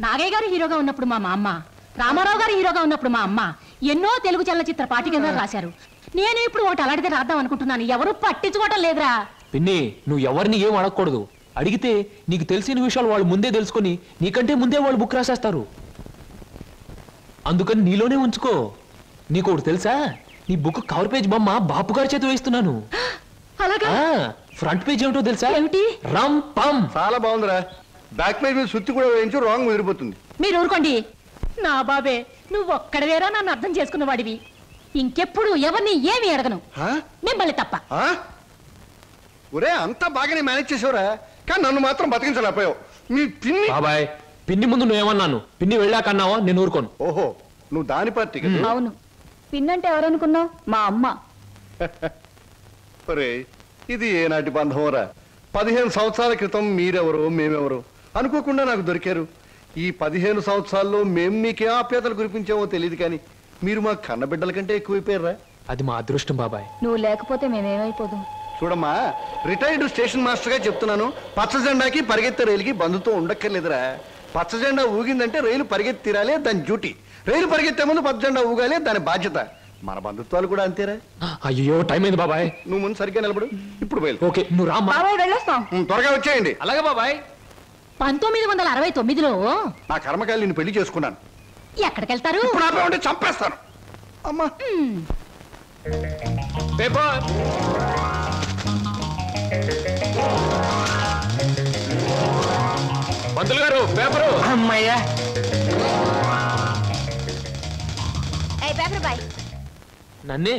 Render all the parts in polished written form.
నాగయ్య గారు హీరోగా ఉన్నప్పుడు మా అమ్మ, రామారావు గారు హీరోగా ఉన్నప్పుడు మా అమ్మ ఎన్నో తెలుగు చలనచిత్ర పాఠికగా రాశారు. నేను ఇప్పుడు ఒకటి అలాంటిదే రాద్దాం అనుకుంటున్నాను. ఎవరు పట్టించుకోవటం లేదురా. పిన్ని, నువ్వు ఎవరిని ఏం అడగకూడదు. అడిగితే నీకు తెలిసిన విషయాలు వాళ్ళు ముందే తెలుసుకొని నీకంటే ముందే వాళ్ళు బుక్ రాసేస్తారు. అందుకని నీలోనే ఉంచుకో. నీకు ఒకటి తెలుసా, నీ బుక్ కవర్ పేజ్ బొమ్మ బాపు గారి చేతి వేస్తున్నాను. ఫ్రంట్ పేజ్ ఏమిటో తెలుసా? ఏమిటి? రమ్ పమ్. చాలా బాగుందిరా. బ్యాక్ పేజ్ మీద సుత్తి కూడా వేయించు, రాంగ్ ముదిరిపోతుంది. మీరు ఊరుకోండి. నా బాబే, నువ్వు ఒక్కడవేరా నన్ను అర్థం చేసుకున్న వాడివి. ఇంకెప్పుడు ఎవరిని ఏమి అడగను, మిమ్మల్ని తప్ప. ఒరే, అంతా బాగానే మేనేజ్ చేసావురా, కానీ నన్ను మాత్రం బతికించలేకపోయావు. మీ పిన్ని బాబాయ్, పిన్ని ముందు నువ్వేమన్నాను, పిన్ని వెళ్ళాక అన్నావా? నేను ఊరుకోను. ఓహో, నువ్వు దాని పార్టీ. అవును, పిన్నంటే ఎవరనుకున్నావు? మా అమ్మ. ఒరే, ఇది ఏనాటి బంధమోరా. 15 సంవత్సరాల క్రితం మీరెవరు మేమెవరు అనుకోకుండా నాకు దొరికారు. ఈ 15 సంవత్సరాల్లో మేము మీకే ఆప్యాతలు కురిపించామో తెలియదు, కానీ మీరు మా కన్నబిడ్డల కంటే ఎక్కువైపోయారా. అది మా అదృష్టం బాబాయ్. నువ్వు లేకపోతే మేమేమైపోదాం. చూడమ్మా, రిటైర్డ్ స్టేషన్ మాస్టర్ గా చెప్తున్నాను, పచ్చ జెండాకి పరిగెత్తే రైలుకి బంధుతో ఉండక్కర్లేదురా. పచ్చ జెండా ఊగిందంటే రైలు పరిగెత్తి తీరాలే దాని డ్యూటీ. రైలు పరిగెత్తే ముందు పచ్చ జెండా ఊగాలే దాని బాధ్యత. మన బంధుత్వాలు కూడా అంతేరా. అయ్యో, టైం అయింది బాబాయ్. నువ్వు ముందు సరిగ్గా నిలబడు. ఇప్పుడు బయలు. ఓకే, నువ్వు రామ్మా. వెళ్ళొస్తాం. త్వరగా వచ్చేయండి. అలాగే బాబాయ్. 1969లో నా కర్మకాయలు నేను పెళ్లి చేసుకున్నాను. ఎక్కడికెళ్తారు? ఇప్పుడు ఆపే ఉంటే చంపేస్తాను. అమ్మా, పేపర్. పంతులు గారు, పేపరు. అమ్మయ్యా. Paper boy. నన్నే?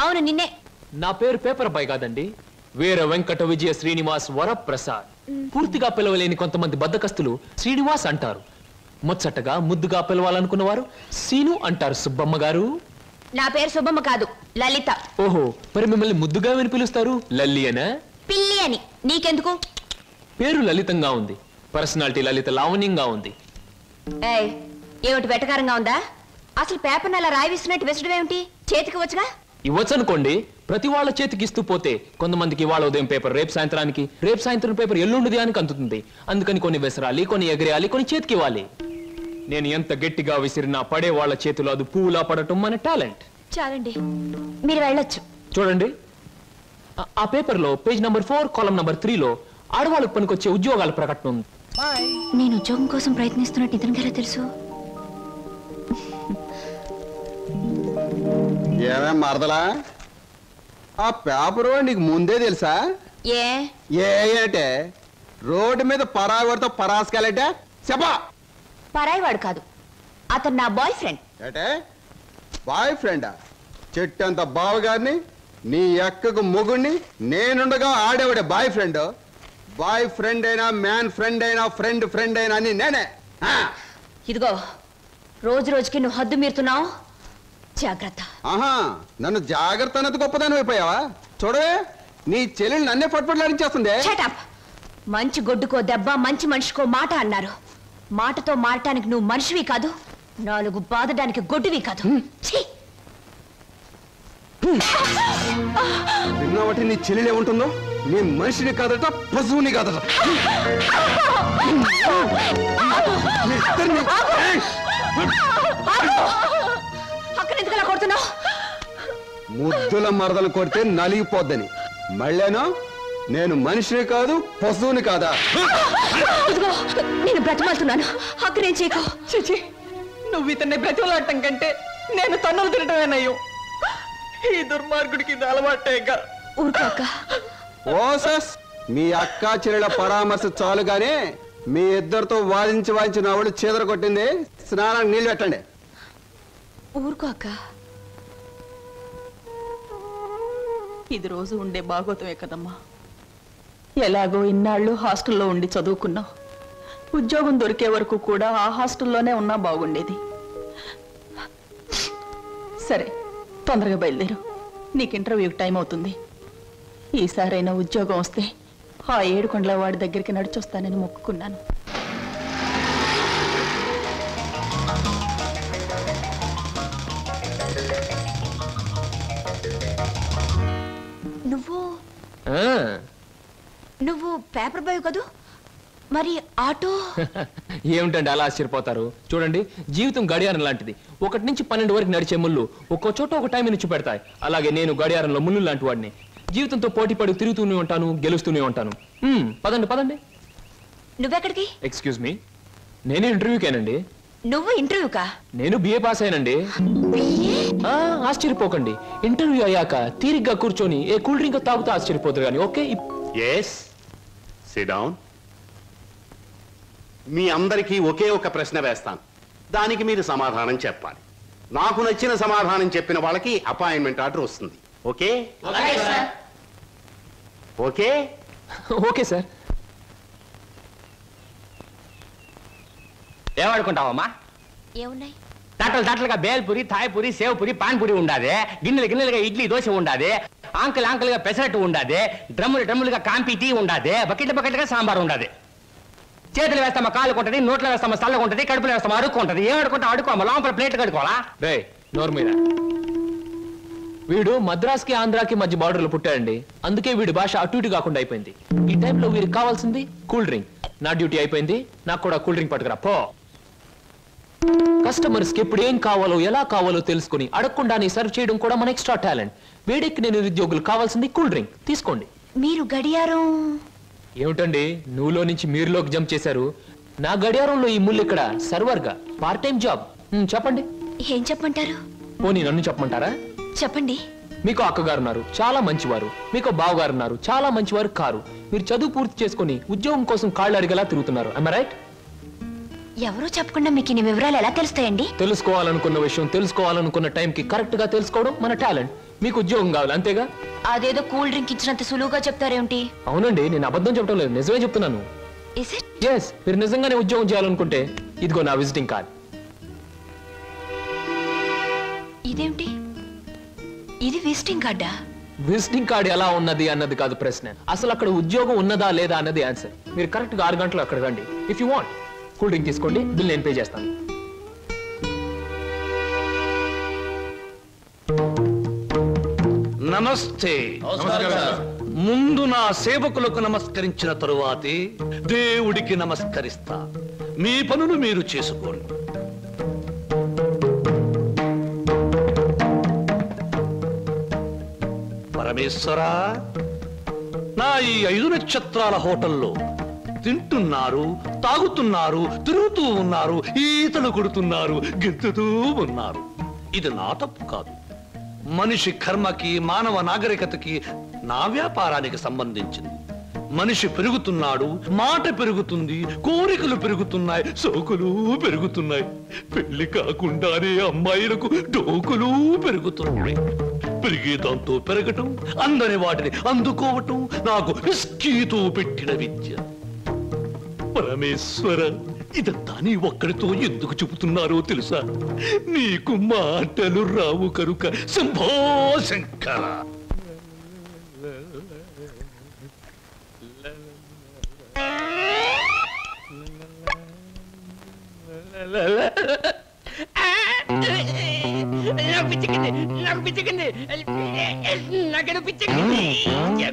అవును, నిన్నే. నా పేరు పేపర్ బాయ్ కాదండి, వీర వెంకట విజయ శ్రీనివాస్ వరప్రసాద్. పూర్తిగా పిలవలేని కొంతమంది బద్దకస్తులు శ్రీనివాస్ అంటారు. ముచ్చటగా ముద్దుగా పిలవాలనుకున్న వారు సీను అంటారు. సుబ్బమ్మ గారు. నా పేరు సుబ్బమ్మ కాదు, లలిత. ఓహో, మరి మిమ్మల్ని ముద్దుగా విని పిలుస్తారు లల్లి అనా? పిల్లి అని. నీకెందుకు? పేరు లలితంగా ఉంది, పర్సనాలిటీ లలిత లావణ్యంగా ఉంది. ఏమిటి వెటకారంగా ఉందా? అసలు పేపర్ అలా రాయిస్తున్నట్టు విసడం ఏమిటి? చేతికి వచ్చుగా. ఇవ్వచ్చనుకోండి, ప్రతి వాళ్ళ చేతికి ఇస్తూ పోతే కొంతమందికి ఇవాళ ఉదయం పేపర్ రేపు సాయంత్రానికి, రేపు సాయంత్రం పేపర్ ఎల్లుండి అని అందుతుంది. అందుకని కొన్ని విసరాలి, కొన్ని ఎగరేయాలి, కొన్ని చేతికి ఇవ్వాలి. నేను ఎంత గట్టిగా విసిరినా పడే వాళ్ళ చేతిలో అది పువ్వులా పడటం మన టాలెంట్. చాలండి, మీరు వెళ్ళొచ్చు. చూడండి, ఆ పేపర్ లో పేజ్ నంబర్ 4 కాలం నంబర్ 3లో ఆడవాళ్ళకు పనికొచ్చే ఉద్యోగాల ప్రకటన ఉంది. నేను ఉద్యోగం కోసం ప్రయత్నిస్తున్నట్టు ఇతనికి ఎలా తెలుసు? ఏమే మరదలా, ఆ పేపరు నీకు ముందే తెలుసా? ఏంటే రోడ్డు మీద పరాయివాడితో పరాసుకెళ్ళటే చెప్పా. పరాయివాడు కాదు, అతను నా బాయ్ ఫ్రెండ్. ఏటే బాయ్ ఫ్రెండా? చెట్టంత బావగారిని, నీ ఎక్కకు మొగుడిని, నేనుండగా ఆడేవాడే బాయ్ ఫ్రెండ్. బాయ్ ఫ్రెండ్ అయినా, మ్యాన్ ఫ్రెండ్ అయినా, ఫ్రెండ్ ఫ్రెండ్ అయినా అని నేనే. ఇదిగో, రోజు రోజుకి నువ్వు హద్దు మీరుతున్నావు, జాగ్రత్త. ఆహా, నన్ను జాగ్రత్త అన్నది గొప్పదాని అయిపోయావా? చూడవే, నీ చెల్లెలు నన్నే పట్టుపట్లాడించేస్తుంది. మంచి గొడ్డుకో దెబ్బ, మంచి మనిషికో మాట అన్నారు. మాటతో మారటానికి నువ్వు మనిషివి కాదు, 4 బాధడానికి గొడ్డువి కాదు. విన్నావటి నీ చెల్లెలు ఏముంటుందో? నీ మనిషిని కాదట, పశువుని కాదట. ముద్దుల మరదలు కొడితే నలిగిపోద్దని మళ్ళేనో నేను మనిషిని కాదు, పశువుని కాదా? నేను బ్రతిమాలుతున్నాను, అక్కడే చేయకు. చిచి, నువ్వు ఇతన్ని బ్రతిమలాడటం కంటే నేను తన్నులు తినటమేనయ్యో. ఈ దుర్మార్గుడికి ఇది అలవాటేగా. ఊరుకోక. ఓసస్, మీ అక్కా చెల్లెల పరామర్శ చాలుగానే మీ ఇద్దరితో వాదించి నా వాళ్ళు చీదర కొట్టింది. స్నానానికి నీళ్ళు పెట్టండి. ఊరుకోక. ఇది రోజు ఉండే భాగవతమే కదమ్మా. ఎలాగో ఇన్నాళ్ళు హాస్టల్లో ఉండి చదువుకున్నావు. ఉద్యోగం దొరికే వరకు కూడా ఆ హాస్టల్లోనే ఉన్నా బాగుండేది. సరే, తొందరగా బయలుదేరు, నీకు ఇంటర్వ్యూకి టైం అవుతుంది. ఈసారైనా ఉద్యోగం వస్తే ఆ 7 కొండల వాడి దగ్గరికి నడిచొస్తానని మొక్కుకున్నాను. నువ్వు పేపర్ బాయ్ కదూ, మరి ఆటో? ఏమిటండి అలా ఆశ్చర్యపోతారు? చూడండి, జీవితం గడియారం లాంటిది. 1 నుంచి 12 వరకు నడిచే ముళ్ళు ఒక్కో చోట ఒక టైం నుంచి పెడతాయి. అలాగే నేను గడియారంలో ముళ్ళు లాంటి వాడిని. జీవితంతో పోటీ పడి తిరుగుతూనే ఉంటాను, గెలుస్తూనే ఉంటాను. పదండి పదండి. నువ్వెక్కడికి? ఎక్స్క్యూజ్ మీ, నేను ఇంటర్వ్యూకేనండి. నువ్వు ఇంటర్వ్యూకా? నేను బిఏ పాస్ అయినండి. ఆశ్చర్యపోకండి, ఇంటర్వ్యూ అయ్యాక తీరిగ్గా కూర్చొని ఏ కూల్ డ్రింక్ తాగుతూ ఆశ్చర్యపోతారు కానీ. Okay, yes, sit down. మీ అందరికీ ఒకే ఒక ప్రశ్న వేస్తాను, దానికి మీరు సమాధానం చెప్పాలి. నాకు నచ్చిన సమాధానం చెప్పిన వాళ్ళకి అపాయింట్మెంట్ ఆర్డర్ వస్తుంది. ఓకే? Okay okay sir. ఏమనుకుంటావమ్మా? ఏమున్నాయి? తట్టలుగా బేల్పూరి, థాయ్పూరి, సేవ్పూరి, పాన్పూరి ఉండాది. గిన్నెలుగా ఇడ్లీ దోశ ఉండాది. ఆంకలుగా పెసరట్టు ఉండాది. డ్రమ్ములుగా కాంపి టీ ఉండాది. బకెట్లుగా సాంబార్ ఉండాది. చేతులు వేస్తామా కాలు కొంటది, నోట్లో వేస్తామా చల్లగా ఉంటది, కడుపులో వేస్తామా అడుక్కుంటది. ఏమడుకుంటా అడుకోమా, లోపల ప్లేట్ కడుకోవాలా? రే నోరు మీద. వీడు మద్రాస్కి ఆంధ్రాకి మధ్య బార్డర్లో పుట్టాడండి. అందుకే వీడి భాష అటు ఇటు కాకుండా అయిపోయింది. ఈ టైంలో వీరికి కావాల్సింది కూల్ డ్రింక్. నా డ్యూటీ అయిపోయింది, నాకు కూడా కూల్ డ్రింక్ పట్టుకురా పో. కస్టమర్స్ కి ఎప్పుడు ఏం కావాలో ఎలా కావాలో తెలుసుకుని అడగకుండానే సర్వ్ చేయడం కూడా మన ఎక్స్ట్రా టాలెంట్. వేడికి నేను నిరుద్యోగులు కావాల్సింది కూల్ డ్రింక్. తీసుకోండి. మీరు గడియారం? ఏమిటండి నువ్వులో నుంచి మీరులోకి జంప్ చేశారు? నా గడియారంలో ఈ ముళ్ళు ఇక్కడ సర్వర్ గా పార్ట్ టైం జాబ్. చెప్పండి. ఏం చెప్పమంటారు? పోనీ నన్ను చెప్పమంటారా? చెప్పండి. మీకు అక్కగారు ఉన్నారు, చాలా మంచివారు. మీకు బావగారు ఉన్నారు, చాలా మంచివారు కారు. మీరు చదువు పూర్తి చేసుకుని ఉద్యోగం కోసం కాళ్ళు అడిగేలా తిరుగుతున్నారు. am I right? ఎవరో చెప్పకుండా మీకు ఇన్ని వివరాలు ఎలా తెలుస్తాయండి? తెలుసుకోవాలనుకున్న విషయం తెలుసుకోవాలనుకున్న టైంకి కరెక్ట్ గా తెలుసుకోవడం మన టాలెంట్. మీకు ఉద్యోగం కావాలి అంతేగా? అదేదో కూల్ డ్రింక్ ఇచ్చినంత సులువుగా చెప్తారేమిటి? అవునండి, నేను అబద్ధం చెప్పడం లేదు, నిజమే చెప్తున్నాను. Is it? Yes, మీరు నిజంగానే ఉద్యోగం చేయాలనుకుంటే ఇదిగో నా విజిటింగ్ కార్డ్. ఇదేమిటి? ఇది విజిటింగ్ కార్డా? విజిటింగ్ కార్డ్ ఎలా ఉన్నది అన్నది కాదు ప్రశ్న, అసలు అక్కడ ఉద్యోగం ఉన్నదా లేదా అన్నది ఆన్సర్. మీరు కరెక్ట్ గా 6 గంటలు అక్కడ రండి. If you want cool drink తీసుకోండి, బిల్ నేను పే చేస్తాను. నమస్తే. ముందు నా సేవకులకు నమస్కరించిన తరువాతే దేవుడికి నమస్కరిస్తా. మీ పనులు మీరు చేసుకోండి. పరమేశ్వరా, నా ఈ 5 నక్షత్రాల హోటల్లో తింటున్నారు, తాగుతున్నారు, తిరుగుతూ ఉన్నారు, ఈతలు కొడుతున్నారు, గెంతుతూ ఉన్నారు. ఇది నా తప్పు కాదు. మనిషి కర్మకి, మానవ నాగరికతకి, నా వ్యాపారానికి సంబంధించింది. మనిషి పెరుగుతున్నాడు, మాట పెరుగుతుంది, కోరికలు పెరుగుతున్నాయి, సోకులు పెరుగుతున్నాయి. పెళ్లి కాకుండానే అమ్మాయిలకు డోకులు పెరుగుతున్నాయి. పెరిగేదాంతో పెరగటం, అందని వాటిని అందుకోవటం నాకు విస్కీతో పెట్టిన విద్య. పరమేశ్వర, ఇదంతా నీ ఒక్కడితో ఎందుకు చెబుతున్నారో తెలుసా? నీకు మాటలు రావు కనుక. Shambho Shankara.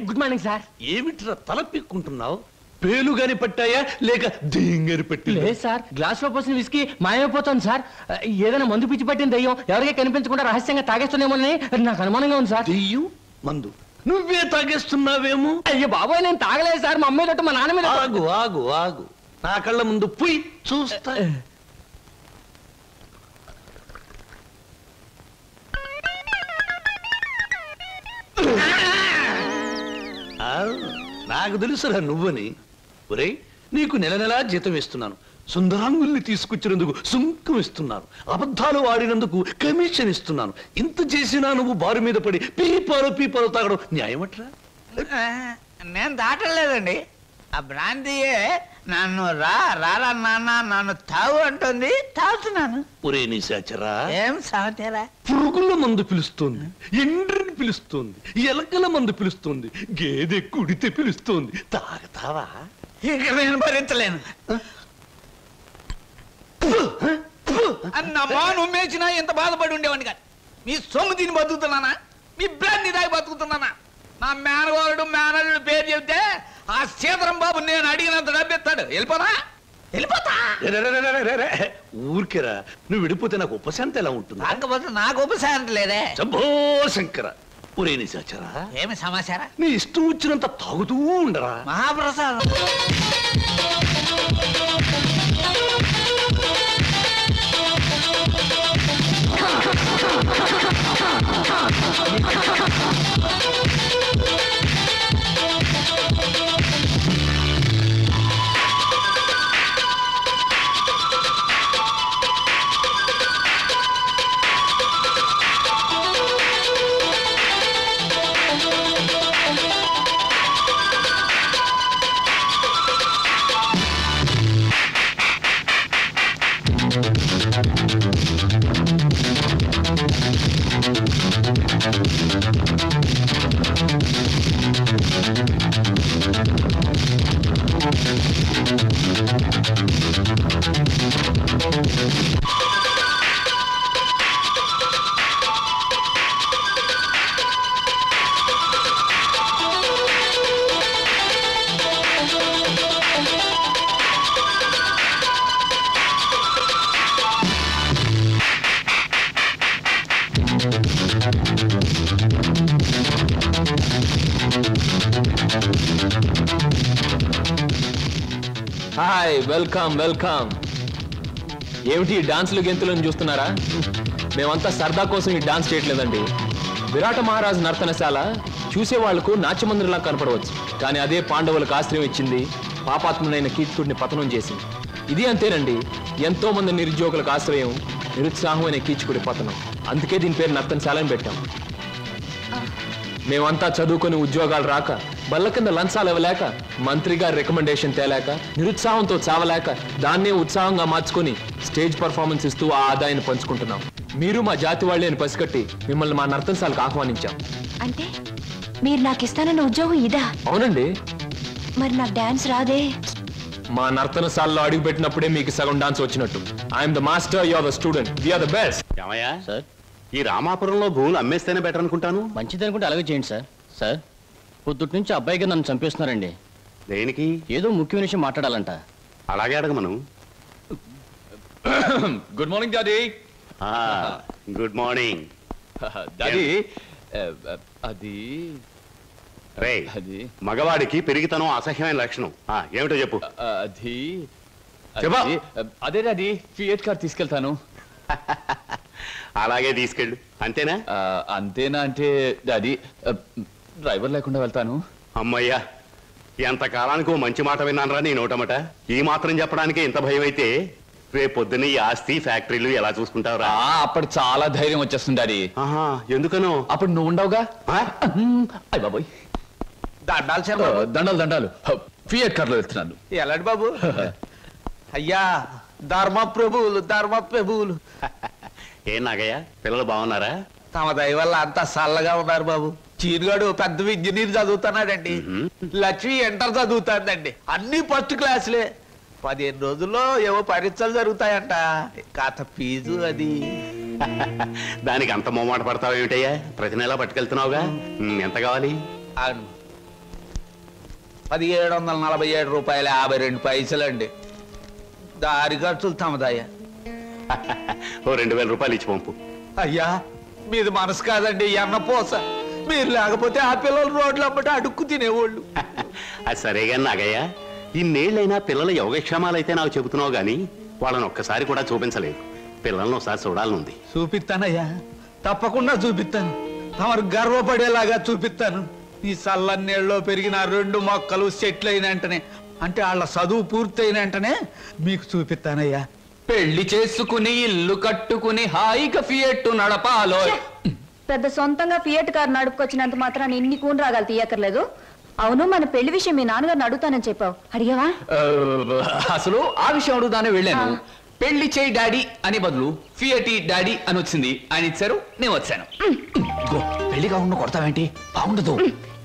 Good morning sir. ఏమిట్రా తల పిక్కుంటున్నావు? పేలుగాని పట్టాయా లేక దేంగని పట్టి? లేదు సార్, గ్లాస్ లో పోసిన విస్కీ మాయమైపోతుంది సార్. ఏదైనా మందు పిచ్చి పట్టిన దయ్యం ఎవరికీ కనిపించకుండా రహస్యంగా తాగేస్తున్నామోనని నాకు అనుమానంగా ఉంది సార్. దెయ్యం మందు నువ్వే తాగేస్తున్నావేమో? అయ్యో బాబోయ్, నేను తాగలేదు సార్. మా అమ్మాయి తోటి మా నాన్న మీద. ఆగు ఆగు ఆగు, నా కళ్ళ ముందు పోయి చూస్తా. నాకు తెలుసురా నువ్వని. ఒరే, నీకు నెల నెలా జీతం ఇస్తున్నాను, సుందరాంగుల్ని తీసుకొచ్చినందుకు సుంకం ఇస్తున్నాను, అబద్ధాలు ఆడినందుకు కమిషన్ ఇస్తున్నాను. ఇంత చేసినా నువ్వు బారు మీద పడి పీపాలు తాగడం న్యాయమట్రా? నేను దాటలేదండి. ఆ భ్రాంతియే నన్ను రారా నాన్న నన్ను తాగు అంటుంది, తాగుతున్నాను. ఒరే నిశాచరా, ఏం సమతేరా? పురుగుల మందు పిలుస్తోంది, ఎండ్రిని పిలుస్తోంది, ఎలకల మందు పిలుస్తోంది, గేదె కుడితే పిలుస్తోంది. తాగతావా? ఇక నేను భరించలేను. అన్నమ్మా, నువ్వేసినా ఎంత బాధపడి ఉండేవాడిని కాదు. మీ సొమ్ము తిని బతుకుతున్నానా? మీ బ్రాంతి దాగి బతుకుతున్నానా? నా మేనగోరుడు మేనల్లుడు పేరు చెబితే ఆ సీతరం బాబు నేను అడిగినంత డబ్బిస్తాడు. వెళ్ళిపోరా. వెళ్ళిపోతా. ఊరికేరా, నువ్వు విడిపోతే నాకు ఉపశాంతి ఎలా ఉంటుంది? కాకపోతే నాకు ఉపశాంతి లేదే. శంభో శంకర. ఒరే నిశాచరా, ఏమి సమాచారం? నీ ఇష్టం వచ్చినంత తాగుతూ ఉండరా. మహాప్రసాదం. Hi, welcome welcome. ఏమిటి డాన్స్లు గెంతులను చూస్తున్నారా? మేమంతా సరదా కోసం ఈ డాన్స్ చేయట్లేదండి. విరాట మహారాజు నర్తనశాల చూసే వాళ్లకు నాట్యమందిరంలా కనపడవచ్చు, కానీ అదే పాండవులకు ఆశ్రయం ఇచ్చింది, పాపాత్మునైన కీచకుడిని పతనం చేసింది. ఇది అంతేనండి, ఎంతో మంది నిరుద్యోగులకు ఆశ్రయం, నిరుత్సాహమైన కీచకుడి పతనం. అందుకే దీని పేరు నర్తనశాల అని పెట్టాం. మేమంతా చదువుకొని ఉద్యోగాలు రాక, బల్ల కింద లంచాలు ఇవ్వలేక, మంత్రి గారి రికమెండేషన్ తేలేక, నిరుత్సాహంతో చావలేక, దాన్నే ఉత్సాహంగా మార్చుకొని స్టేజ్ పర్ఫార్మెన్స్ ఇస్తూ ఆ ఆదాయాన్ని పంచుకుంటున్నాం. మీరు మా జాతి వాళ్ళే అని పసిగట్టి మిమ్మల్ని మా నర్తనశాలకు ఆహ్వానించాం. అంటే మీరు నాకు ఇస్తానన్న ఉద్యోగం ఇదా? అవునండి. మరి నాకు డాన్స్ రాదే? మా నర్తనశాలలో అడుగు పెట్టినప్పుడే మీకు సగం డాన్స్ వచ్చినట్టు. I'm the master, you are the student, we are the best. ఏమయ్యా సార్, ఈ రామాపురంలో భూములు అమ్మేస్తేనే బెటర్ అనుకుంటాను. మంచిది అనుకుంటే అలాగే చేయండి సార్. సార్, పొద్దుటి నుంచి అబ్బాయిగా నన్ను చంపేస్తున్నారండి. దేనికి? ఏదో ముఖ్యమైన విషయం మాట్లాడాలంట. అలాగే అడగమను. Good morning daddy. Good morning daddy. అది రే, మగవాడికి పెరిగితనం అసహ్యమైన లక్షణం. ఏమిటో చెప్పు. అది చెప్పు. అదే డాడీ, ఫియట్ కార్ తీసుకెళ్తాను. అలాగే తీసుకెళ్ళు. అంతేనా? అంతేనా అంటే డాడీ, డ్రైవర్ లేకుండా వెళ్తాను. అమ్మయ్యా, ఎంత కాలానికి ఓ మంచి మాట విన్నానరా నీ నోటమట. ఈ మాత్రం చెప్పడానికి ఇంత భయం అయితే రేపు పొద్దున్న ఈ ఆస్తి ఫ్యాక్టరీలు ఎలా చూసుకుంటావురా? అప్పుడు చాలా ధైర్యం వచ్చేస్తుంది డాడీ. ఎందుకనో? అప్పుడు నువ్వు ఉండవుగా. అయ్య బాబోయ్, దండాలు దండాలు. ఫియట్ కార్లో వెళ్తున్నాను. ఎలాంటి బాబు? అయ్యా, ధర్మ ప్రభువులు, ధర్మ ప్రభువులు. ఏం నాగయ్య, పిల్లలు బాగున్నారా? తమ దయ వల్ల అంతా చల్లగా ఉన్నారు బాబు. చీరుగాడు పెద్ద ఇంజనీర్ చదువుతున్నాడండి, లక్ష్మి ఇంటర్ చదువుతాందండి. అన్ని ఫస్ట్ క్లాసులే. 15 రోజుల్లో ఏవో పరీక్షలు జరుగుతాయంట. కాత ఫీజు అది. దానికి అంత మొమ్మాట పడతావు ఏమిటయ్యా? ప్రతి నెలా పట్టుకెళ్తున్నావుగా. ఎంత కావాలి? 1747 రూపాయలు 52 పైసలండి. దారి ఖర్చులు తమదయ్యా. ఓ 2000 రూపాయలు ఇచ్చి పంపు. అయ్యా, మీది మనసు కాదండి, ఎన్నపోస. మీరు లేకపోతే ఆ పిల్లలు రోడ్లు అమ్మట అడుక్కు తినేవాళ్ళు. అది సరేగా నాగయ్య, ఇన్నేళ్ళైనా పిల్లల యోగక్షేమాలైతే నాకు చెబుతున్నావు గాని వాళ్ళని ఒక్కసారి కూడా చూపించలేదు. పిల్లల్ని ఒకసారి చూడాలనుంది. చూపిస్తానయ్యా, తప్పకుండా చూపిస్తాను. తమరు గర్వపడేలాగా చూపిస్తాను. ఈ చల్లన్నేళ్ళలో పెరిగిన 2 మొక్కలు సెటిల్ అయిన వెంటనే, అంటే వాళ్ళ చదువు పూర్తయిన వెంటనే మీకు చూపిస్తానయ్యా. పెళ్లి చేసుకుని ఇల్లు కట్టుకుని హాయిగా ఫియట్ నడపాలో. పెద్ద సొంతంగా ఫియట్ కార్ నడుపుకొచ్చినంత మాత్రాన్ని ఇన్ని కూని రాగాలు తీయక్కర్లేదు. అవును, మన పెళ్లి విషయం మీ నాన్నగారిని అడుగుతానని చెప్పావు, అడిగావా? అసలు ఆ విషయం అడుగుతానే వెళ్ళాను. పెళ్లి చేయి డాడీ అని బదులు ఫియటి డాడీ అని వచ్చింది. ఆయన ఇచ్చారు, నేను వచ్చాను. పెళ్లి కాకుండా కొడతావేంటి? బాగుండదు.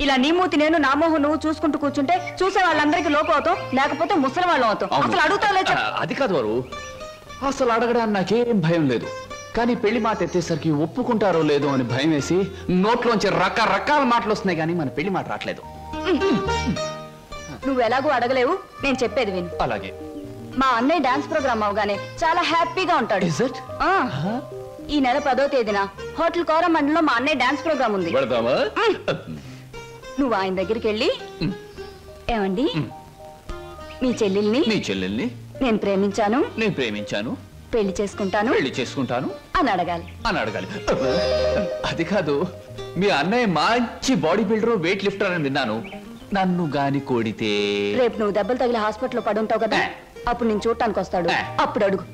ఇలా నీ మూతి నేను, నా మోహం నువ్వు చూసుకుంటూ కూర్చుంటే చూసే వాళ్ళందరికీ లోపం అవుతాం, లేకపోతే ముసలి వాళ్ళం అవుతాం. అసలు అడుగుతావులే. అది కాదు వారు, అసలు అడగడానికి నాకేం భయం లేదు. కానీ పెళ్లి మాట ఎత్తేసరికి ఒప్పుకుంటారో లేదో అని భయం వేసి నోట్లోంచి రకరకాల మాటలు వస్తున్నాయి, కానీ మన పెళ్లి మాట రావట్లేదు. నువ్వు ఎలాగో అడగలేవు, నేను చెప్పేది విను. అలాగే. మా అన్నయ్య డాన్స్ ప్రోగ్రామ్ అవగానే చాలా హ్యాపీగా ఉంటాడు. Is it? ఆ, ఈ నెల 10వ తేదీన హోటల్ కోరమండలో మా అన్నయ్య డాన్స్ ప్రోగ్రామ్ ఉంది. వెళదామా? నువ్వు ఆయన దగ్గరికి వెళ్ళి ఏమండి మీ చెల్లెల్ని నేను ప్రేమించాను పెళ్లి చేసుకుంటాను అని అడగాలి. అది కాదు, మీ అన్నయ్య మంచి బాడీ బిల్డర్, వెయిట్ లిఫ్టర్ అని విన్నాను. నన్ను గాని కోడితే రేపు నువ్వు దెబ్బలు తగిలి హాస్పిటల్లో పడుంటావు కదా, అప్పుడు నేను చూడటానికి వస్తాడు, అప్పుడు అడుగు.